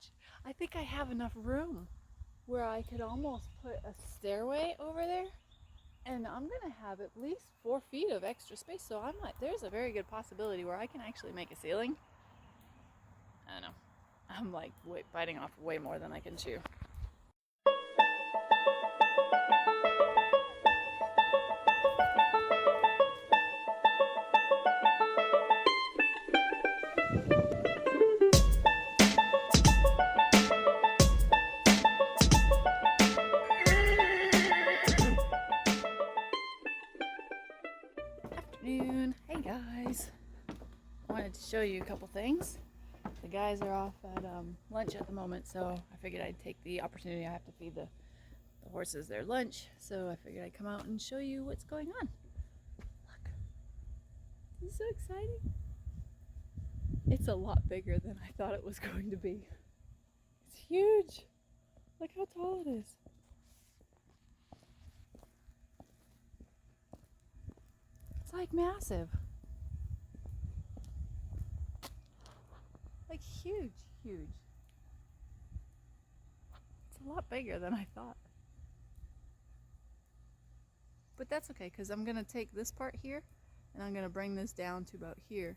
huge. I think I have enough room where I could almost put a stairway over there, and I'm gonna have at least 4 feet of extra space, so I might, there's a very good possibility where I can actually make a ceiling. I don't know. I'm like biting off way more than I can chew. Afternoon. Hey guys. I wanted to show you a couple things. The guys are off at lunch at the moment, so I figured I'd take the opportunity. I have to feed the horses their lunch, so I figured I'd come out and show you what's going on. Look. This is so exciting. It's a lot bigger than I thought it was going to be. It's huge. Look how tall it is. It's like massive. Like huge. It's a lot bigger than I thought. But that's okay, because I'm going to take this part here and I'm going to bring this down to about here.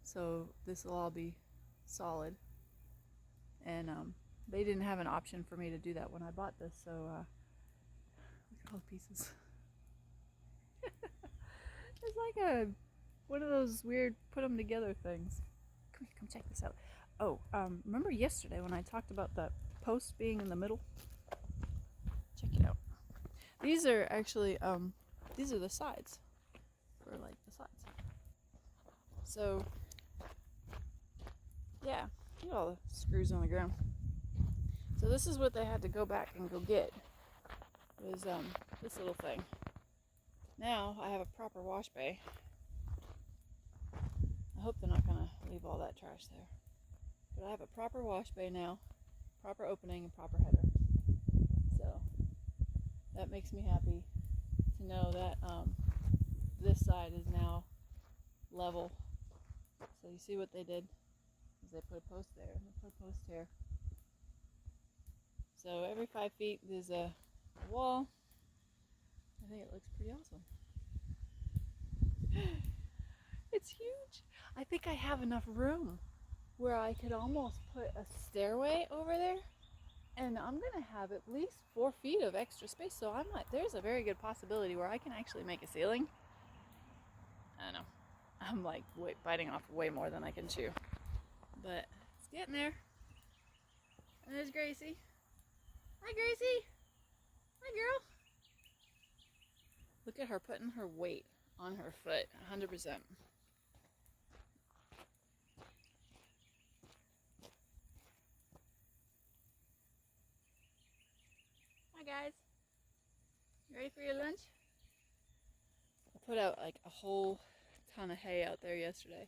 So this will all be solid. And they didn't have an option for me to do that when I bought this, so look at all the pieces. It's like one of those weird put them together things. Come here, come check this out. Oh, remember yesterday when I talked about the post being in the middle? Check it out. These are actually, these are the sides, for like the sides. So, yeah, look at all the screws on the ground. So this is what they had to go back and go get, was this little thing. Now I have a proper wash bay. I hope they're not gonna leave all that trash there. But I have a proper wash bay now, proper opening and proper header. So that makes me happy to know that this side is now level. So you see what they did is they put a post there and they put a post here. So every 5 feet there's a wall. I think it looks pretty awesome. It's huge. I think I have enough room where I could almost put a stairway over there, and I'm gonna have at least 4 feet of extra space, so I might, there's a very good possibility where I can actually make a ceiling. I don't know. I'm like biting off way more than I can chew. But it's getting there. And there's Gracie. Hi Gracie! Hi girl! Look at her putting her weight on her foot, 100%. Hi guys. You ready for your lunch? I put out like a whole ton of hay out there yesterday.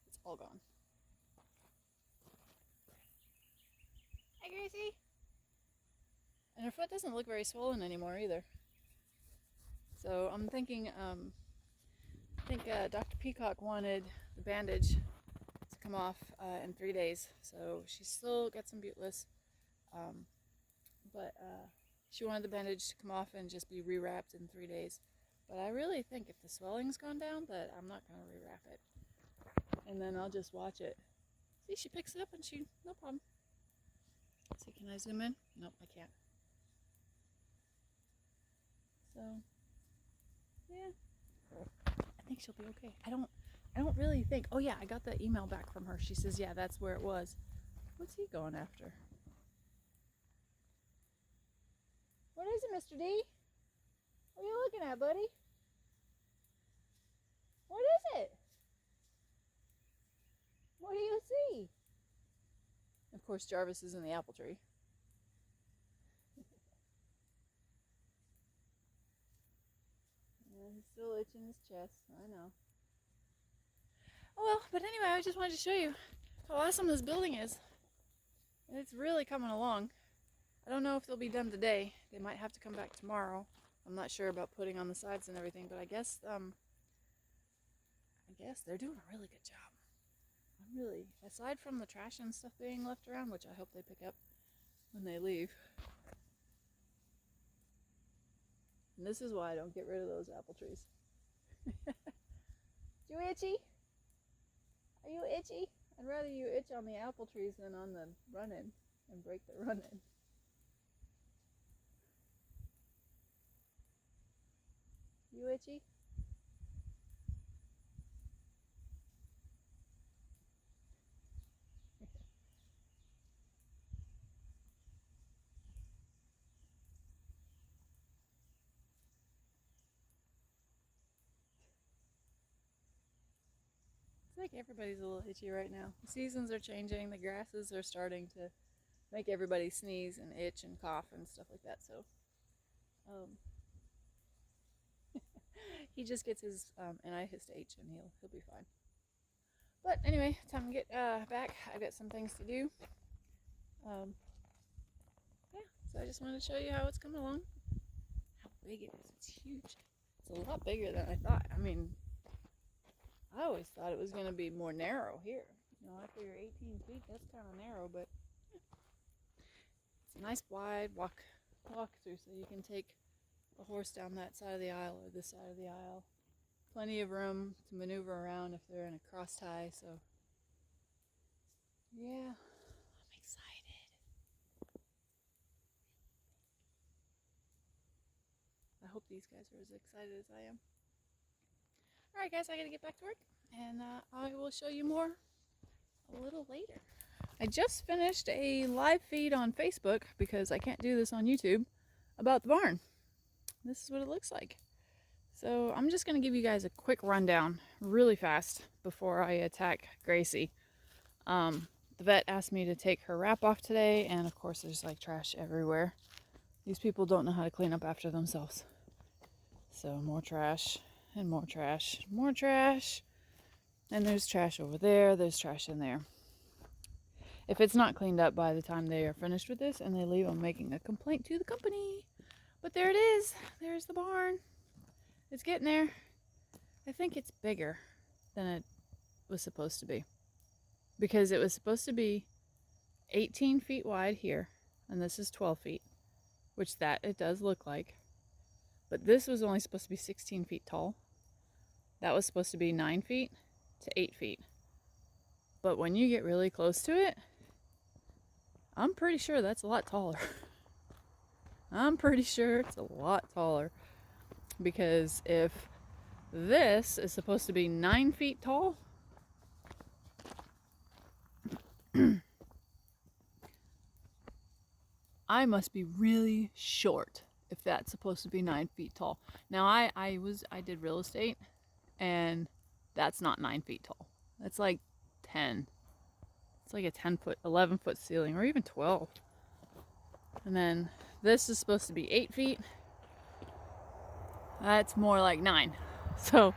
It's all gone. Hi Gracie! And her foot doesn't look very swollen anymore either. So I'm thinking, I think Dr. Peacock wanted the bandage to come off in 3 days. So she's still got some buteless, but she wanted the bandage to come off and just be rewrapped in 3 days. But I really think if the swelling's gone down that I'm not going to rewrap it. And then I'll just watch it. See, she picks it up and no problem. See, can I zoom in? Nope, I can't. So, yeah. I think she'll be okay. I don't really think. Oh yeah, I got the email back from her. She says, yeah, that's where it was. What's he going after? What is it, Mr. D? What are you looking at, buddy? What is it? What do you see? Of course, Jarvis is in the apple tree. Yeah, he's still itching his chest. I know. Oh well, but anyway, I just wanted to show you how awesome this building is. It's really coming along. I don't know if they'll be done today. They might have to come back tomorrow. I'm not sure about putting on the sides and everything, but I guess they're doing a really good job. I'm really, aside from the trash and stuff being left around, which I hope they pick up when they leave. And this is why I don't get rid of those apple trees. You itchy? Are you itchy? I'd rather you itch on the apple trees than on the run-in and break the run-in. You itchy? It's like everybody's a little itchy right now. The seasons are changing. The grasses are starting to make everybody sneeze and itch and cough and stuff like that. So he just gets his NIH and he'll be fine. But anyway, time to get back. I've got some things to do. Yeah, so I just wanted to show you how it's coming along. How big it is. It's huge. It's a lot bigger than I thought. I mean, I always thought it was going to be more narrow here. You know, I figure 18 feet, that's kind of narrow, but yeah. It's a nice wide walk through, so you can take a horse down that side of the aisle or this side of the aisle. Plenty of room to maneuver around if they're in a cross tie, so yeah, I'm excited. I hope these guys are as excited as I am. Alright guys, I gotta get back to work, and I will show you more a little later. I just finished a live feed on Facebook, because I can't do this on YouTube, about the barn. This is what it looks like. So I'm just going to give you guys a quick rundown really fast before I attack Gracie. The vet asked me to take her wrap off today, and of course there's like trash everywhere. These people don't know how to clean up after themselves. So more trash and more trash, more trash. And there's trash over there, there's trash in there. If it's not cleaned up by the time they are finished with this and they leave, I'm making a complaint to the company. But there it is. There's the barn. It's getting there. I think it's bigger than it was supposed to be, because it was supposed to be 18 feet wide here, and this is 12 feet, which that it does look like. But this was only supposed to be 16 feet tall. That was supposed to be 9 feet to 8 feet. But when you get really close to it, I'm pretty sure that's a lot taller. I'm pretty sure it's a lot taller. Because if this is supposed to be 9 feet tall, I must be really short if that's supposed to be 9 feet tall. Now I did real estate, and that's not 9 feet tall. That's like 10. It's like a 11 foot ceiling, or even 12. And then this is supposed to be 8 feet. That's more like 9. So,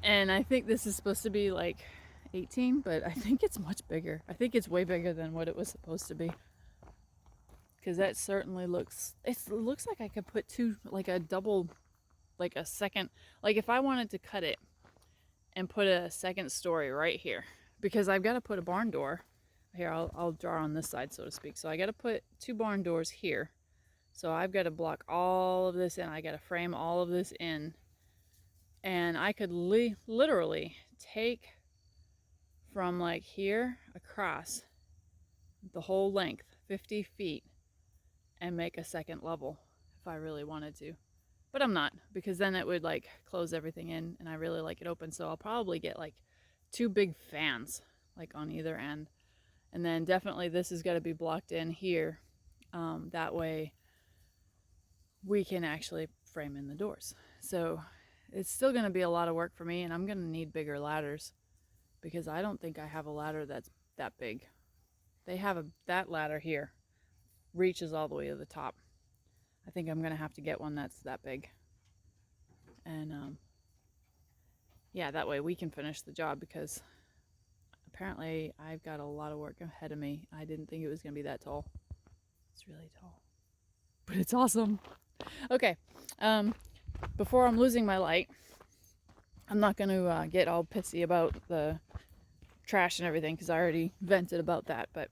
and I think this is supposed to be like 18, but I think it's much bigger. I think it's way bigger than what it was supposed to be. Because that certainly looks, it looks like I could put two, like a double, like a second, like if I wanted to cut it and put a second story right here, because I've got to put a barn door here. I'll draw on this side, so to speak. So I got to put 2 barn doors here. So I've got to block all of this in. I got to frame all of this in. And I could literally take from like here across the whole length, 50 feet, and make a second level if I really wanted to. But I'm not, because then it would like close everything in, and I really like it open. So I'll probably get like 2 big fans like on either end. And then definitely this has got to be blocked in here. That way we can actually frame in the doors. So it's still going to be a lot of work for me, and I'm going to need bigger ladders, because I don't think I have a ladder that's that big. They have that ladder here reaches all the way to the top. I think I'm going to have to get one that's that big. And yeah, that way we can finish the job, because apparently I've got a lot of work ahead of me. I didn't think it was going to be that tall. It's really tall, but it's awesome. Okay, before I'm losing my light, I'm not going to get all pissy about the trash and everything because I already vented about that. But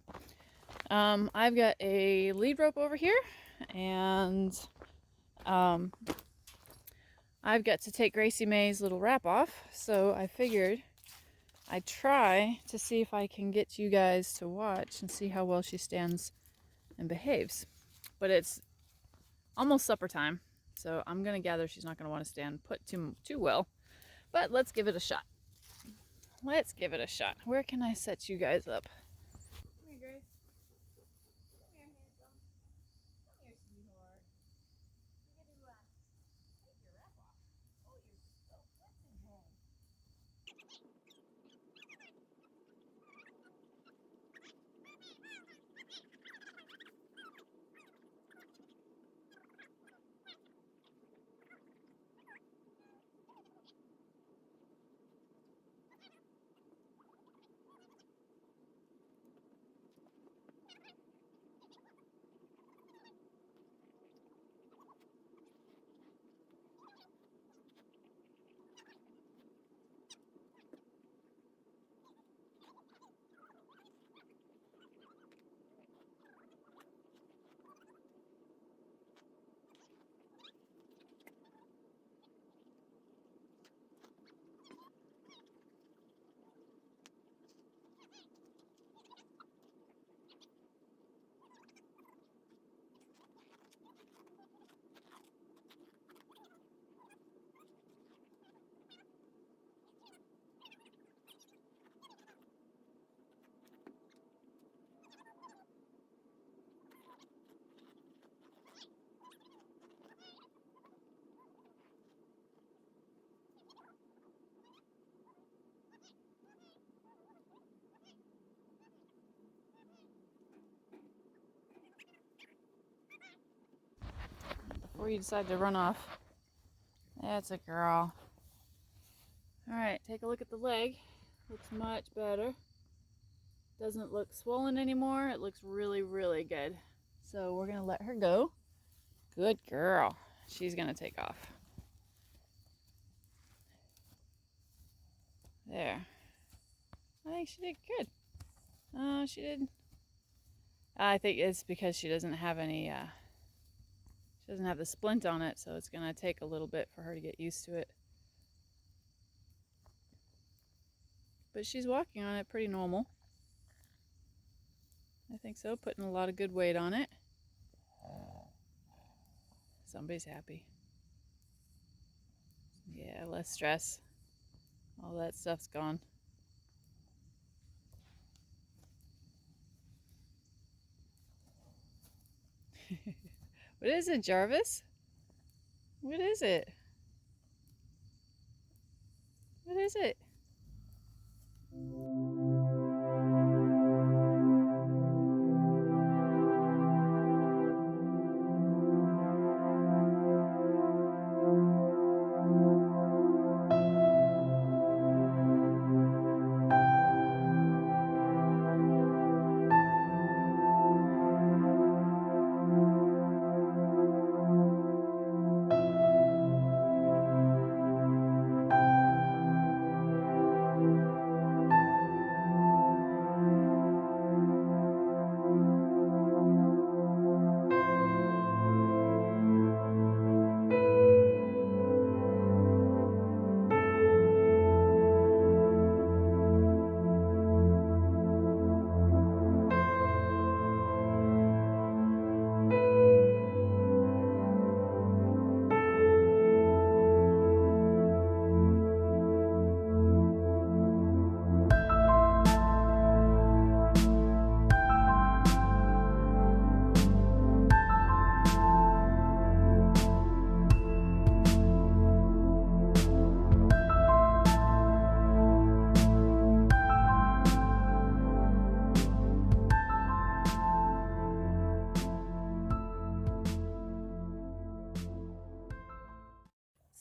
I've got a lead rope over here, and I've got to take Gracie Mae's little wrap off, so I figured I'd try to see if I can get you guys to watch and see how well she stands and behaves. But it's almost supper time, so I'm gonna gather she's not gonna want to stand put too well. But let's give it a shot. Let's give it a shot. Where can I set you guys up? Come here, Grace. Come here, handsome. Come here, sweetheart. You're gonna take your wrap off. Oh, you're so wet today. Before you decide to run off. That's a girl. Alright, take a look at the leg. Looks much better. Doesn't look swollen anymore. It looks really, really good. So we're going to let her go. Good girl. She's going to take off. There. I think she did good. She did. I think it's because she doesn't have any, she doesn't have the splint on it, so it's going to take a little bit for her to get used to it. But she's walking on it pretty normal. I think so, putting a lot of good weight on it. Somebody's happy. Yeah, less stress. All that stuff's gone. What is it, Jarvis? What is it? What is it?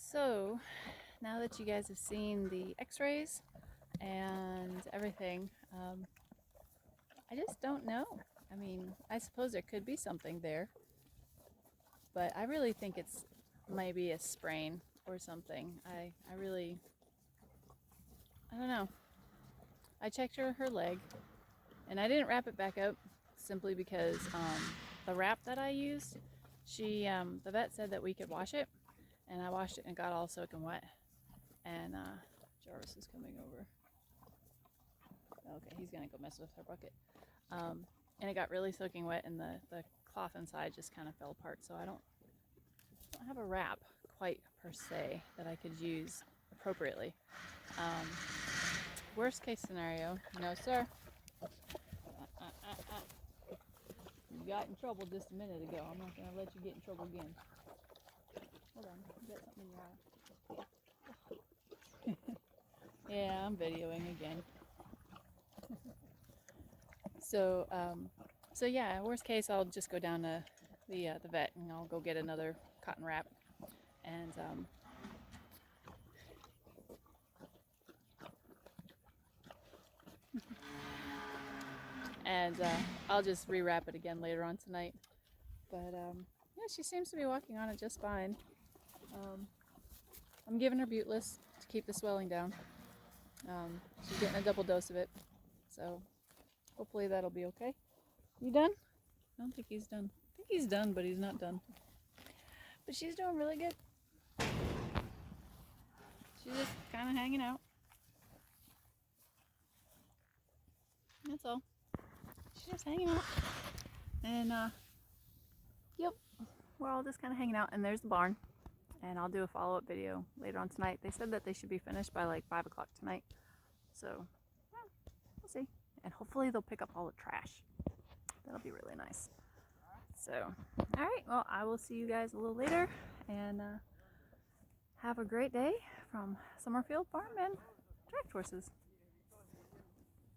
So, now that you guys have seen the x-rays and everything, I just don't know. I mean, I suppose there could be something there, but I really think it's maybe a sprain or something. I don't know. I checked her leg, and I didn't wrap it back up simply because the wrap that I used, the vet said that we could wash it, and I washed it and it got all soaking wet. And Jarvis is coming over. Okay, he's gonna go mess with her bucket. And it got really soaking wet, and the cloth inside just kind of fell apart. So I don't have a wrap quite per se that I could use appropriately. Worst case scenario, no sir. You got in trouble just a minute ago. I'm not gonna let you get in trouble again. Hold on, you got something in your eye. Yeah, I'm videoing again. So yeah, worst case, I'll just go down to the vet and I'll go get another cotton wrap, and I'll just rewrap it again later on tonight. But yeah, she seems to be walking on it just fine. I'm giving her Buteless to keep the swelling down. She's getting a double dose of it, so hopefully that'll be okay. You done? I don't think he's done. I think he's done, but he's not done. But she's doing really good. She's just kind of hanging out. That's all. She's just hanging out. And yep, we're all just kind of hanging out. And there's the barn. And I'll do a follow-up video later on tonight. They said that they should be finished by like 5 o'clock tonight. So yeah, we'll see. And hopefully they'll pick up all the trash. That'll be really nice. So, all right. Well, I will see you guys a little later. And have a great day from Summerfield Farm and Track Horses.